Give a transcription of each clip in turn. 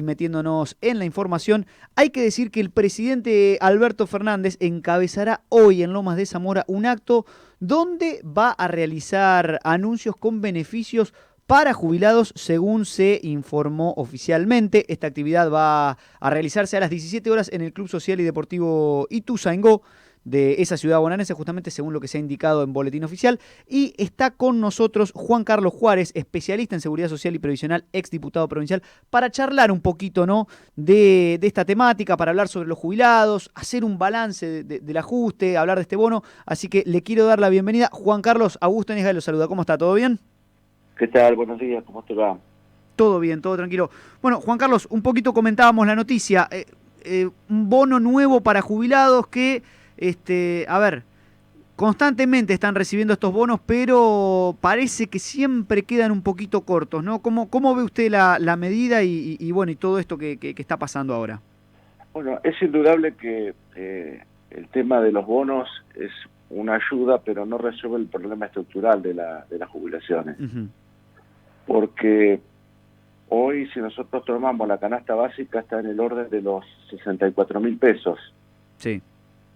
metiéndonos en la información, hay que decir que el presidente Alberto Fernández encabezará hoy en Lomas de Zamora un acto donde va a realizar anuncios con beneficios para jubilados, según se informó oficialmente. Esta actividad va a realizarse a las 17 horas en el Club Social y Deportivo Ituzaingó de esa ciudad bonaerense, justamente según lo que se ha indicado en boletín oficial. Y está con nosotros Juan Carlos Juárez, especialista en seguridad social y previsional, exdiputado provincial, para charlar un poquito, ¿no?, de esta temática, para hablar sobre los jubilados, hacer un balance del ajuste, hablar de este bono. Así que le quiero dar la bienvenida. Juan Carlos, Augusto Nesga lo saluda. ¿Cómo está? ¿Todo bien? ¿Qué tal? Buenos días, ¿cómo te va? Todo bien, todo tranquilo. Bueno, Juan Carlos, un poquito comentábamos la noticia. Un bono nuevo para jubilados que, a ver, constantemente están recibiendo estos bonos, pero parece que siempre quedan un poquito cortos, ¿no? ¿Cómo ve usted la medida y bueno, y todo esto que está pasando ahora? Bueno, es indudable que el tema de los bonos es una ayuda, pero no resuelve el problema estructural de las jubilaciones. Uh-huh. Porque hoy, si nosotros tomamos la canasta básica, está en el orden de los 64.000 pesos. Sí.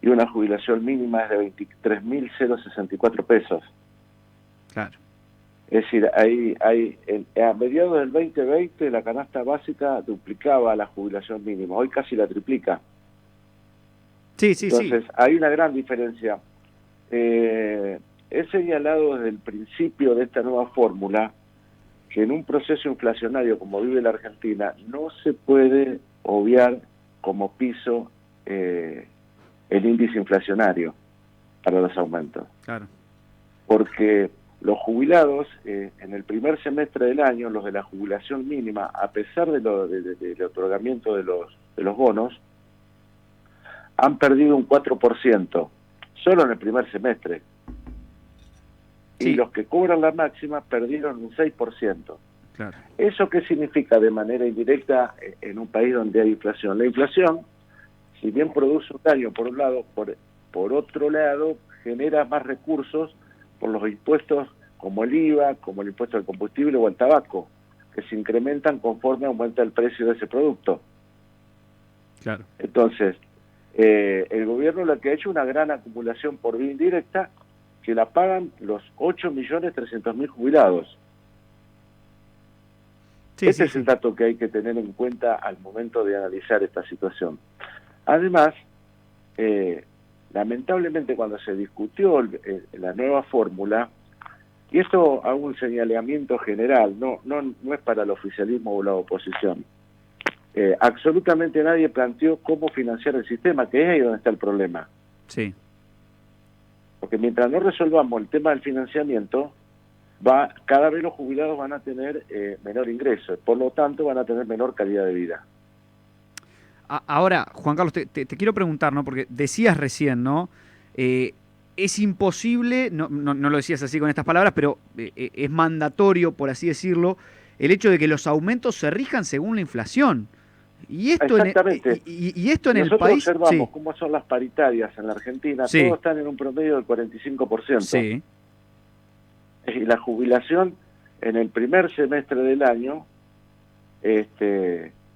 Y una jubilación mínima es de 23.064 pesos. Claro. Es decir, a mediados del 2020 la canasta básica duplicaba la jubilación mínima, hoy casi la triplica. Sí. Entonces, hay una gran diferencia. He señalado desde el principio de esta nueva fórmula que en un proceso inflacionario como vive la Argentina no se puede obviar como piso el índice inflacionario para los aumentos. Claro. Porque los jubilados en el primer semestre del año, los de la jubilación mínima, a pesar del otorgamiento de los bonos, han perdido un 4%, solo en el primer semestre. Sí. Y los que cobran la máxima perdieron un 6%. Claro. ¿Eso qué significa de manera indirecta en un país donde hay inflación? La inflación, si bien produce un daño por un lado, por otro lado genera más recursos por los impuestos como el IVA, como el impuesto al combustible o al tabaco, que se incrementan conforme aumenta el precio de ese producto. Claro. Entonces, el gobierno lo que ha hecho una gran acumulación por vía indirecta que la pagan los 8.300.000 jubilados. Este es el dato que hay que tener en cuenta al momento de analizar esta situación. Además, lamentablemente cuando se discutió la nueva fórmula, y esto hago un señalamiento general, no es para el oficialismo o la oposición, absolutamente nadie planteó cómo financiar el sistema, que es ahí donde está el problema. Sí. Porque mientras no resolvamos el tema del financiamiento, cada vez los jubilados van a tener menor ingreso, por lo tanto van a tener menor calidad de vida. Ahora, Juan Carlos, te quiero preguntar, ¿no? Porque decías recién, ¿no? Es imposible, no lo decías así con estas palabras, pero es mandatorio, por así decirlo, el hecho de que los aumentos se rijan según la inflación. Y esto exactamente. Y esto en el Nosotros país... observamos sí. cómo son las paritarias en la Argentina, Sí. Todos están en un promedio del 45%. Sí. Y la jubilación en el primer semestre del año,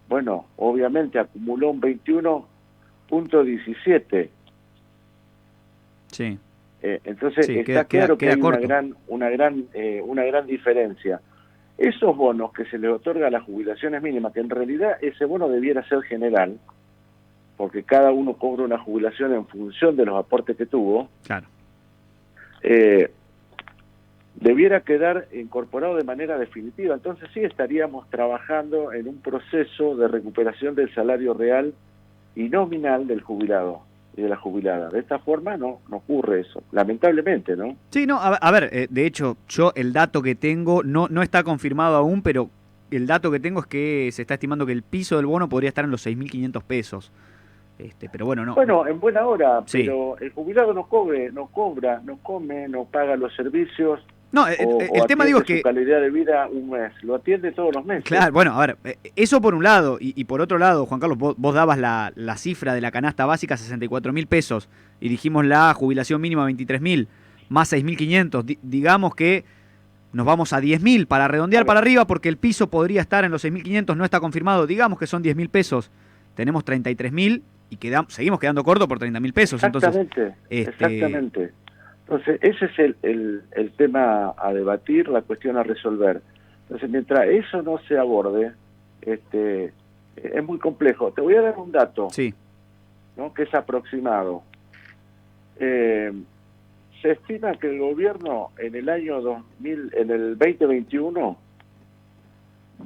bueno, obviamente acumuló un 21.17. Sí. Entonces sí, está claro que hay corto. una gran diferencia. Esos bonos que se les otorga a las jubilaciones mínimas, que en realidad ese bono debiera ser general, porque cada uno cobra una jubilación en función de los aportes que tuvo, Claro. Debiera quedar incorporado de manera definitiva. Entonces sí estaríamos trabajando en un proceso de recuperación del salario real y nominal del jubilado y de la jubilada. De esta forma no ocurre eso, lamentablemente, ¿no? Sí, no, a ver, de hecho, yo el dato que tengo no está confirmado aún, pero el dato que tengo es que se está estimando que el piso del bono podría estar en los 6.500 pesos. Pero bueno, no. Bueno, en buena hora, sí. Pero el jubilado no cobra, no come, no paga los servicios. No, el tema digo es que... su calidad de vida un mes, lo atiende todos los meses. Claro, bueno, a ver, eso por un lado, y por otro lado, Juan Carlos, vos dabas la cifra de la canasta básica, 64.000 pesos, y dijimos la jubilación mínima 23.000, más 6.500, digamos que nos vamos a 10.000 para redondear A ver. para arriba, porque el piso podría estar en los 6.500, no está confirmado, digamos que son 10.000 pesos, tenemos 33.000 y seguimos quedando cortos por 30.000 pesos. Exactamente, Entonces, exactamente. Entonces, ese es el tema a debatir, la cuestión a resolver. Entonces, mientras eso no se aborde, es muy complejo. Te voy a dar un dato, sí, ¿no?, que es aproximado. Se estima que el gobierno en el año 2000, en el 2021,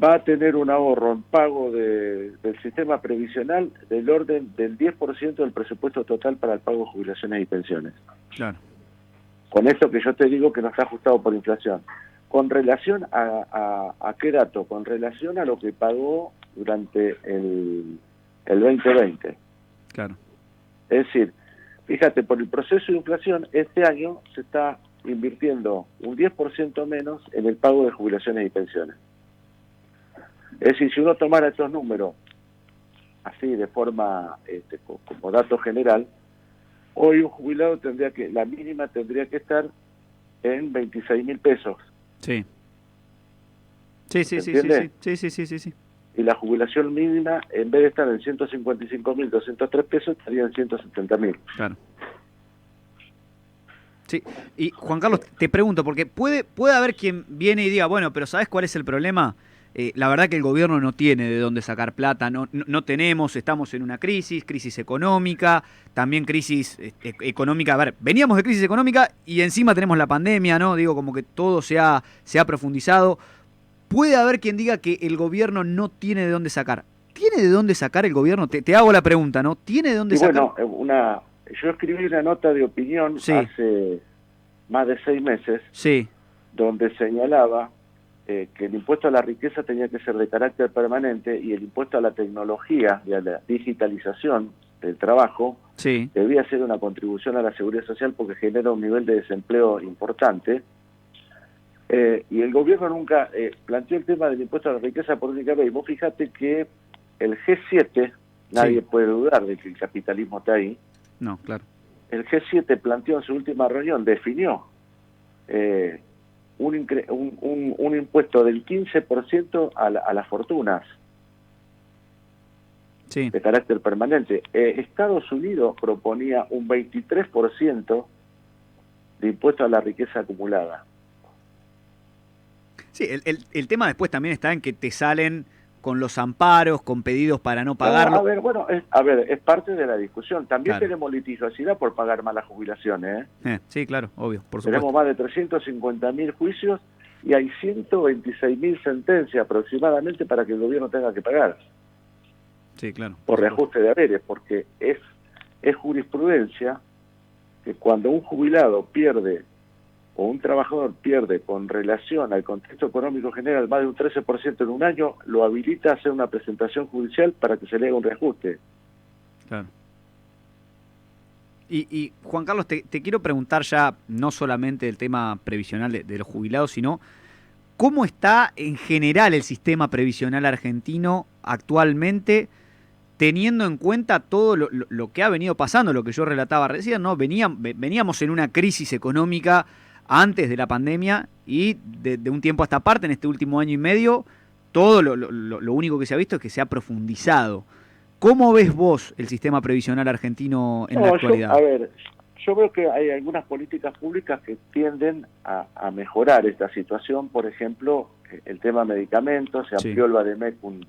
va a tener un ahorro en pago del sistema previsional del orden del 10% del presupuesto total para el pago de jubilaciones y pensiones. claro. Con esto que yo te digo que no está ajustado por inflación. ¿Con relación a qué dato? Con relación a lo que pagó durante el 2020. Claro. Es decir, fíjate, por el proceso de inflación, este año se está invirtiendo un 10% menos en el pago de jubilaciones y pensiones. Es decir, si uno tomara estos números así de forma, como dato general, hoy un jubilado la mínima tendría que estar en 26.000 pesos. Sí. Sí, sí, sí, sí, ¿Entiendes? sí, sí, sí, sí, sí. Y la jubilación mínima, en vez de estar en 155.203 pesos, estaría en 170.000. Claro. Sí, y Juan Carlos, te pregunto, porque puede haber quien viene y diga, bueno, pero ¿sabes cuál es el problema? La verdad que el gobierno no tiene de dónde sacar plata, no tenemos, estamos en una crisis económica, también crisis económica. A ver, veníamos de crisis económica y encima tenemos la pandemia, ¿no? Digo, como que todo se ha profundizado. Puede haber quien diga que el gobierno no tiene de dónde sacar. ¿Tiene de dónde sacar el gobierno? Te hago la pregunta, ¿no? ¿Tiene de dónde Y sacar? bueno, yo escribí una nota de opinión Sí, hace más de 6 meses, sí, donde señalaba que el impuesto a la riqueza tenía que ser de carácter permanente y el impuesto a la tecnología y a la digitalización del trabajo sí. debía ser una contribución a la seguridad social porque genera un nivel de desempleo importante. Y el gobierno nunca planteó el tema del impuesto a la riqueza por única vez. Y vos fíjate que el G7, nadie puede dudar de que el capitalismo está ahí, No, claro. el G7 planteó en su última reunión, definió un impuesto del 15% a las fortunas Sí. de carácter permanente. Estados Unidos proponía un 23% de impuesto a la riqueza acumulada. Sí, el tema después también está en que te salen con los amparos, con pedidos para no No, a pagarlo. ver, bueno, es parte de la discusión. También Claro. tenemos litigiosidad por pagar malas jubilaciones, ¿eh? Sí, claro, obvio, por Tenemos supuesto. más de 350.000 juicios y hay 126.000 sentencias aproximadamente para que el gobierno tenga que pagar Sí, claro. por Por supuesto. reajuste de haberes, porque es jurisprudencia que cuando un jubilado pierde o un trabajador pierde con relación al contexto económico general más de un 13% en un año, lo habilita a hacer una presentación judicial para que se le haga un reajuste. Claro. Y Juan Carlos, te quiero preguntar ya no solamente el tema previsional de los jubilados, sino cómo está en general el sistema previsional argentino actualmente, teniendo en cuenta todo lo que ha venido pasando, lo que yo relataba recién, ¿no? Veníamos en una crisis económica antes de la pandemia y de un tiempo a esta parte, en este último año y medio, todo lo único que se ha visto es que se ha profundizado. ¿Cómo ves vos el sistema previsional argentino en la actualidad? Yo veo que hay algunas políticas públicas que tienden a mejorar esta situación. Por ejemplo, el tema medicamentos, se amplió el Vademecum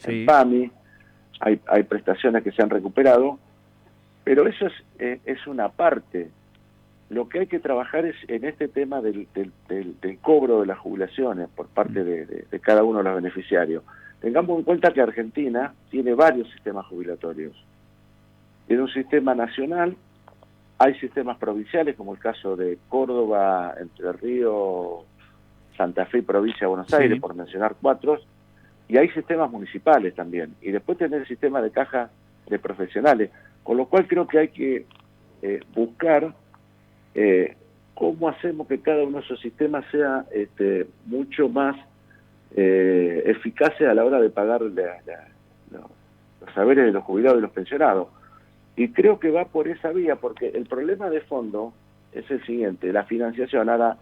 en PAMI, hay prestaciones que se han recuperado, pero eso es una parte. Lo que hay que trabajar es en este tema del cobro de las jubilaciones por parte de cada uno de los beneficiarios. Tengamos en cuenta que Argentina tiene varios sistemas jubilatorios. Tiene un sistema nacional, hay sistemas provinciales, como el caso de Córdoba, Entre Ríos, Santa Fe y Provincia de Buenos Aires, por mencionar 4, y hay sistemas municipales también. Y después tener el sistema de caja de profesionales, con lo cual creo que hay que buscar cómo hacemos que cada uno de esos sistemas sea mucho más eficaces a la hora de pagar los saberes de los jubilados y los pensionados. Y creo que va por esa vía, porque el problema de fondo es el siguiente: la financiación. Ahora,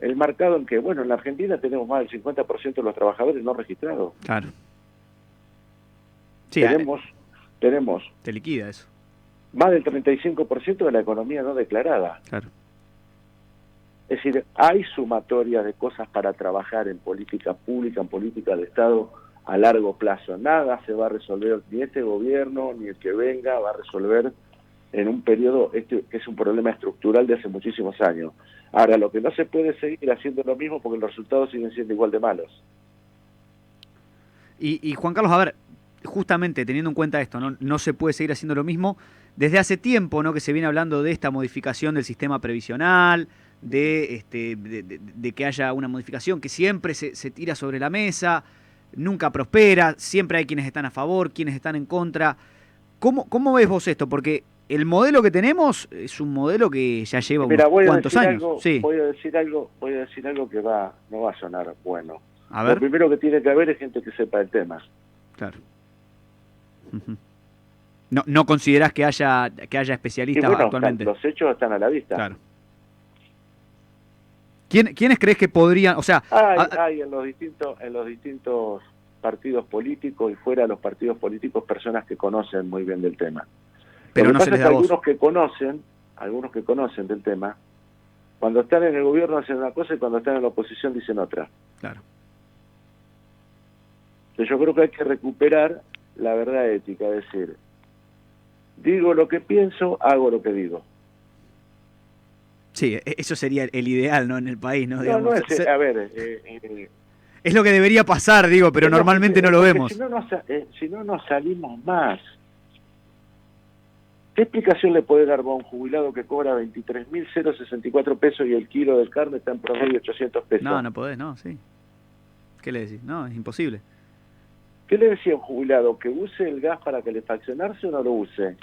el marcado en que, bueno, en la Argentina tenemos más del 50% de los trabajadores no registrados. Claro. Sí, tenemos te liquida eso. más del 35% de la economía no declarada. Claro. Es decir, hay sumatoria de cosas para trabajar en política pública, en política de Estado a largo plazo. Nada se va a resolver, ni este gobierno, ni el que venga va a resolver en un periodo que es un problema estructural de hace muchísimos años. Ahora, lo que no se puede seguir haciendo lo mismo porque los resultados siguen siendo igual de malos. Y Juan Carlos, a ver, justamente teniendo en cuenta esto, no se puede seguir haciendo lo mismo. Desde hace tiempo, ¿no?, que se viene hablando de esta modificación del sistema previsional, de que haya una modificación que siempre se tira sobre la mesa, nunca prospera, siempre hay quienes están a favor, quienes están en contra. ¿Cómo ves vos esto? Porque el modelo que tenemos es un modelo que ya lleva unos cuantos años. Sí. Voy a decir algo que no va a sonar bueno. A ver. Lo primero que tiene que haber es gente que sepa el tema. Claro. Uh-huh. ¿No considerás que haya especialistas actualmente? Los hechos están a la vista. Claro. ¿Quiénes crees que podrían, o sea, hay en los distintos partidos políticos y fuera de los partidos políticos personas que conocen muy bien del tema? Pero no se les da voz. Algunos que conocen del tema, cuando están en el gobierno hacen una cosa y cuando están en la oposición dicen otra. Claro. Entonces yo creo que hay que recuperar la verdad ética, es decir, digo lo que pienso, hago lo que digo. Sí, eso sería el ideal, ¿no?, en el país, ¿no? Digamos, A ver... es lo que debería pasar, digo, pero normalmente no lo vemos. Si no nos salimos más. ¿Qué explicación le puede dar a un jubilado que cobra 23.064 pesos y el kilo de carne está en promedio 800 pesos? No podés, no, sí. ¿Qué le decís? No, es imposible. ¿Qué le decía a un jubilado? ¿Que use el gas para calefaccionarse o no lo use?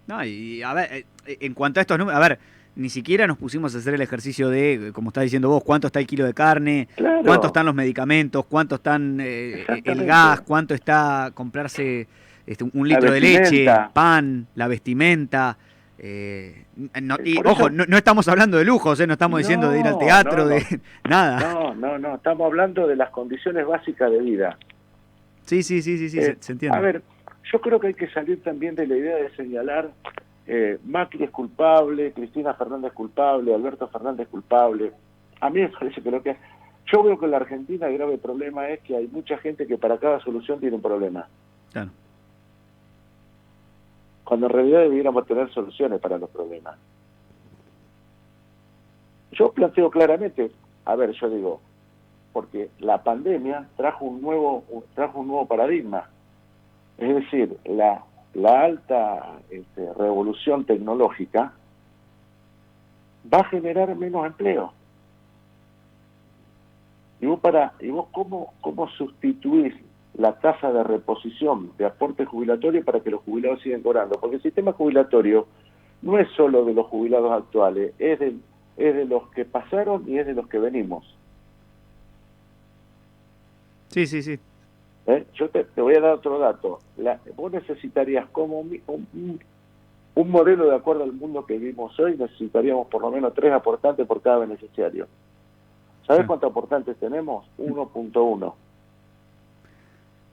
No, y a ver, en cuanto a estos números, a ver, ni siquiera nos pusimos a hacer el ejercicio de, como estás diciendo vos, cuánto está el kilo de carne, claro, cuánto están los medimientos, cuánto están el gas, cuánto está comprarse un litro de leche, pan, la vestimenta. Ojo, no estamos hablando de lujos, no estamos diciendo de ir al teatro, nada. No, estamos hablando de las condiciones básicas de vida. Sí, se entiende. A ver, yo creo que hay que salir también de la idea de señalar Macri es culpable, Cristina Fernández es culpable, Alberto Fernández es culpable. A mí me parece que yo veo que en la Argentina el grave problema es que hay mucha gente que para cada solución tiene un problema. Claro. Cuando en realidad debiéramos tener soluciones para los problemas. Yo planteo claramente, yo digo, porque la pandemia trajo un nuevo paradigma. Es decir, la alta revolución tecnológica va a generar menos empleo. Y vos cómo sustituís la tasa de reposición de aporte jubilatorio para que los jubilados sigan cobrando? Porque el sistema jubilatorio no es solo de los jubilados actuales, es de los que pasaron y es de los que venimos. Sí. Yo te voy a dar otro dato. Vos necesitarías como un modelo de acuerdo al mundo que vivimos hoy, necesitaríamos por lo menos 3 aportantes por cada beneficiario. ¿Sabés cuántos aportantes tenemos? 1.1.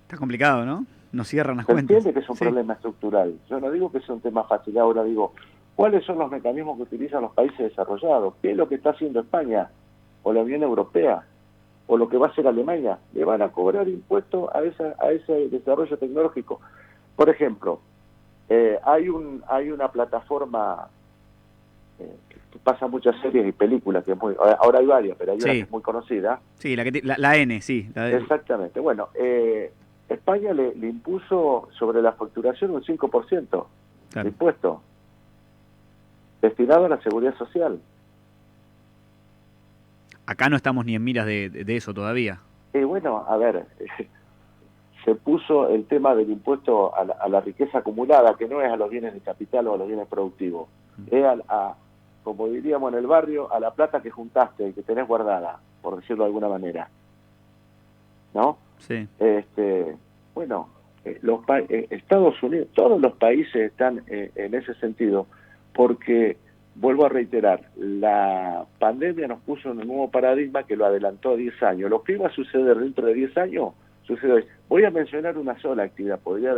Está complicado, ¿no? Nos cierran las Se cuentas. entiende que es un problema estructural. Yo no digo que sea un tema fácil. Ahora digo, ¿cuáles son los mecanismos que utilizan los países desarrollados? ¿Qué es lo que está haciendo España o la Unión Europea o lo que va a hacer Alemania? Le van a cobrar impuestos a ese desarrollo tecnológico. Por ejemplo, hay una plataforma que pasa muchas series y películas, ahora hay varias, pero hay una que es muy conocida. Sí, la N, sí. Exactamente. Bueno, España le impuso sobre la facturación un 5% de impuesto destinado a la seguridad social. Acá no estamos ni en miras de eso todavía. Bueno, a ver, se puso el tema del impuesto a la riqueza acumulada, que no es a los bienes de capital o a los bienes productivos, es como diríamos en el barrio, a la plata que juntaste y que tenés guardada, por decirlo de alguna manera. ¿No? Sí. Estados Unidos, todos los países están en ese sentido, porque vuelvo a reiterar, la pandemia nos puso en un nuevo paradigma que lo adelantó 10 años. Lo que iba a suceder dentro de 10 años, sucede hoy. Voy a mencionar una sola actividad, podría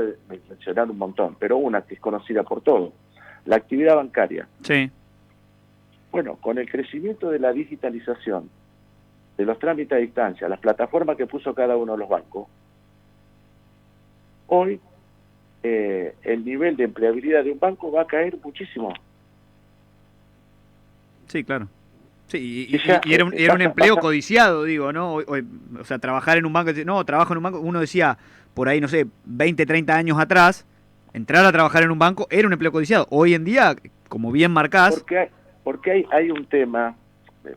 mencionar un montón, pero una que es conocida por todos, la actividad bancaria. Sí. Bueno, con el crecimiento de la digitalización, de los trámites a distancia, las plataformas que puso cada uno de los bancos, hoy el nivel de empleabilidad de un banco va a caer muchísimo. Sí, claro. Sí, Ya, y era un empleo codiciado, digo, ¿no? O sea, trabajar en un banco, no, trabajo en un banco, uno decía, por ahí, no sé, 20, 30 años atrás, entrar a trabajar en un banco era un empleo codiciado. Hoy en día, como bien marcás... Porque hay un tema,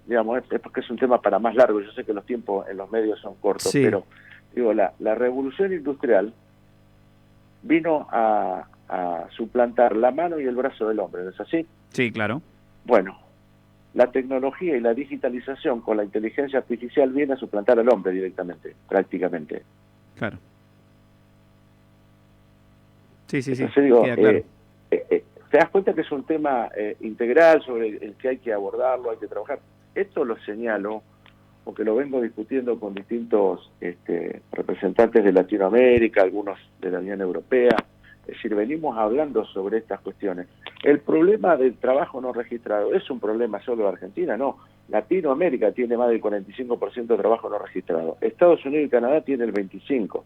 digamos, es porque es un tema para más largo, yo sé que los tiempos en los medios son cortos, Sí. pero digo, la revolución industrial vino a suplantar la mano y el brazo del hombre, ¿no es así? Sí, claro. Bueno, la tecnología y la digitalización con la inteligencia artificial viene a suplantar al hombre directamente, prácticamente. Claro. Sí, sí, Entonces sí, digo, queda claro. te das cuenta que es un tema integral sobre el que hay que abordarlo, hay que trabajar. Esto lo señalo porque lo vengo discutiendo con distintos representantes de Latinoamérica, algunos de la Unión Europea. Es decir, venimos hablando sobre estas cuestiones. El problema del trabajo no registrado es un problema solo de Argentina, no. Latinoamérica tiene más del 45% de trabajo no registrado. Estados Unidos y Canadá tienen el 25%.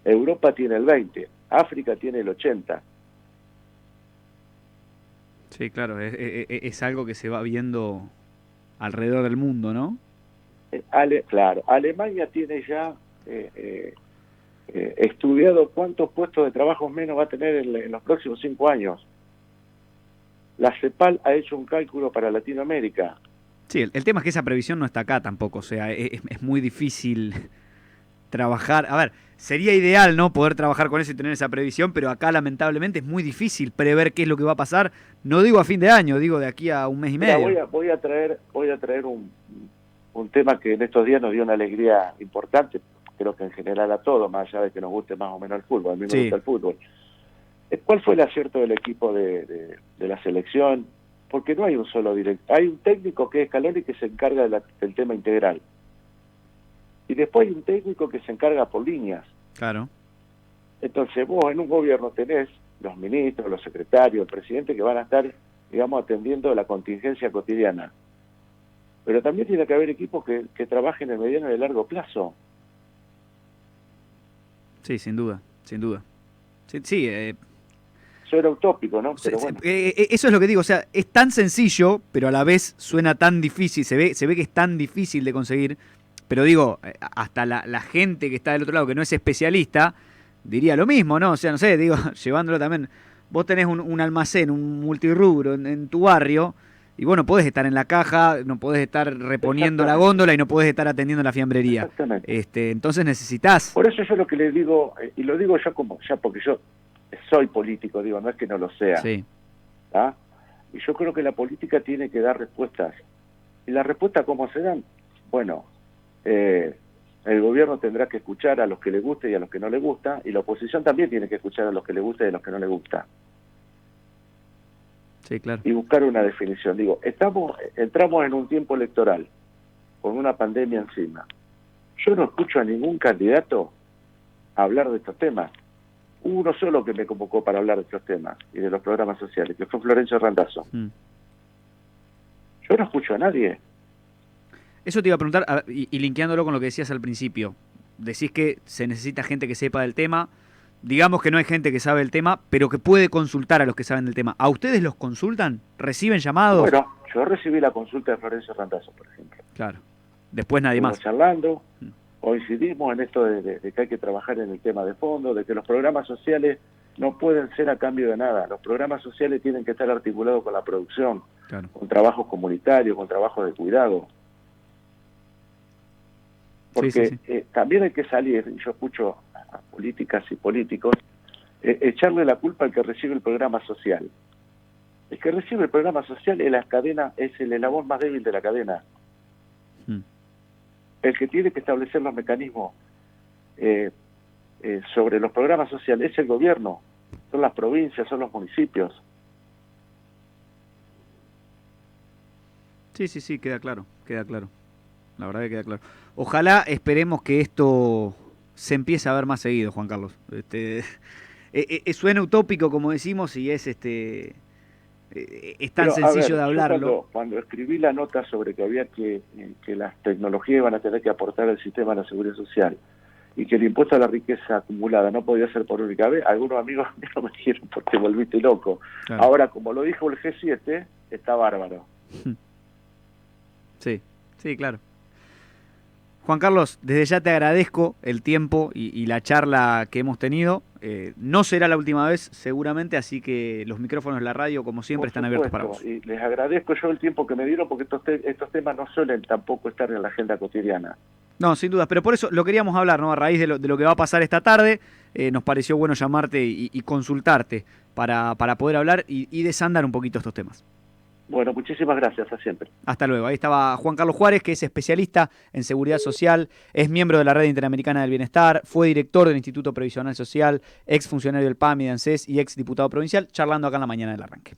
Europa tiene el 20%. África tiene el 80%. Sí, claro, es algo que se va viendo alrededor del mundo, ¿no? Claro, Alemania tiene ya estudiado cuántos puestos de trabajo menos va a tener en los próximos 5 años. La CEPAL ha hecho un cálculo para Latinoamérica. Sí, el tema es que esa previsión no está acá tampoco, o sea, es muy difícil trabajar. A ver, sería ideal, ¿no? Poder trabajar con eso y tener esa previsión, pero acá lamentablemente es muy difícil prever qué es lo que va a pasar. No digo a fin de año, digo de aquí a un mes y Mira, medio. voy a traer un tema que en estos días nos dio una alegría importante, creo que en general a todos, más allá de que nos guste más o menos el fútbol. A mí me Sí, gusta el fútbol. ¿Cuál fue el acierto del equipo de la selección? Porque no hay un solo director. Hay un técnico que es Scaloni que se encarga del tema integral. Y después hay un técnico que se encarga por líneas. claro. Entonces vos en un gobierno tenés los ministros, los secretarios, el presidente que van a estar, digamos, atendiendo la contingencia cotidiana. Pero también tiene que haber equipos que trabajen en el mediano y el largo plazo. Sí, sin duda, sin duda. Sí, sí, Eso era utópico, ¿no? Pero bueno. eso es lo que digo, o sea, es tan sencillo, pero a la vez suena tan difícil, se ve que es tan difícil de conseguir, pero digo, hasta la gente que está del otro lado, que no es especialista, diría lo mismo, ¿no? O sea, no sé, digo, llevándolo también, vos tenés un almacén, un multirrubro en tu barrio, y vos no podés estar en la caja, no podés estar reponiendo la Exactamente, góndola y no podés estar atendiendo la fiambrería. exactamente. Entonces necesitas. Por eso yo lo que les digo, y lo digo ya porque yo soy político, digo, no es que no lo sea, Sí, ¿ah? Y yo creo que la política tiene que dar respuestas. ¿Y las respuestas cómo se dan? Bueno, el gobierno tendrá que escuchar a los que le guste y a los que no le gusta, y la oposición también tiene que escuchar a los que le gusta y a los que no le gusta. sí, claro. Y buscar una definición. Digo, entramos en un tiempo electoral, con una pandemia encima. Yo no escucho a ningún candidato hablar de estos temas. Hubo uno solo que me convocó para hablar de estos temas y de los programas sociales, que fue Florencio Randazzo. Yo no escucho a nadie. Eso te iba a preguntar, y linkeándolo con lo que decías al principio. Decís que se necesita gente que sepa del tema. Digamos que no hay gente que sabe del tema, pero que puede consultar a los que saben del tema. ¿A ustedes los consultan? ¿Reciben llamados? Bueno, yo recibí la consulta de Florencio Randazzo, por ejemplo. Claro. Después nadie Estuvimos más. charlando, coincidimos en esto de que hay que trabajar en el tema de fondo, de que los programas sociales no pueden ser a cambio de nada. Los programas sociales tienen que estar articulados con la producción, Claro. con trabajos comunitarios, con trabajos de cuidado. Porque Sí, sí. también hay que salir, y yo escucho a políticas y políticos, echarle la culpa al que recibe el programa social. El que recibe el programa social es la cadena, es el eslabón más débil de la cadena. El que tiene que establecer los mecanismos sobre los programas sociales es el gobierno, son las provincias, son los municipios. Sí, queda claro. La verdad que queda claro. Ojalá, esperemos que esto se empiece a ver más seguido, Juan Carlos. Suena utópico, como decimos, y es tan Pero, a sencillo ver, de yo hablarlo. cuando escribí la nota sobre que había que las tecnologías iban a tener que aportar al sistema de la seguridad social y que el impuesto a la riqueza acumulada no podía ser por única vez, algunos amigos míos me dijeron porque volviste loco. Claro. Ahora, como lo dijo el G7, está bárbaro. Sí, claro. Juan Carlos, desde ya te agradezco el tiempo y la charla que hemos tenido. No será la última vez, seguramente, así que los micrófonos de la radio, como siempre, están abiertos para vos. Y les agradezco yo el tiempo que me dieron porque estos temas no suelen tampoco estar en la agenda cotidiana. No, sin dudas, pero por eso lo queríamos hablar, ¿no? A raíz de lo que va a pasar esta tarde, nos pareció bueno llamarte y consultarte para poder hablar y desandar un poquito estos temas. Bueno, muchísimas gracias, a siempre. Hasta luego. Ahí estaba Juan Carlos Juárez, que es especialista en seguridad social, es miembro de la Red Interamericana del Bienestar, fue director del Instituto Previsional Social, ex funcionario del PAMI, de ANSES y ex diputado provincial, charlando acá en la mañana del arranque.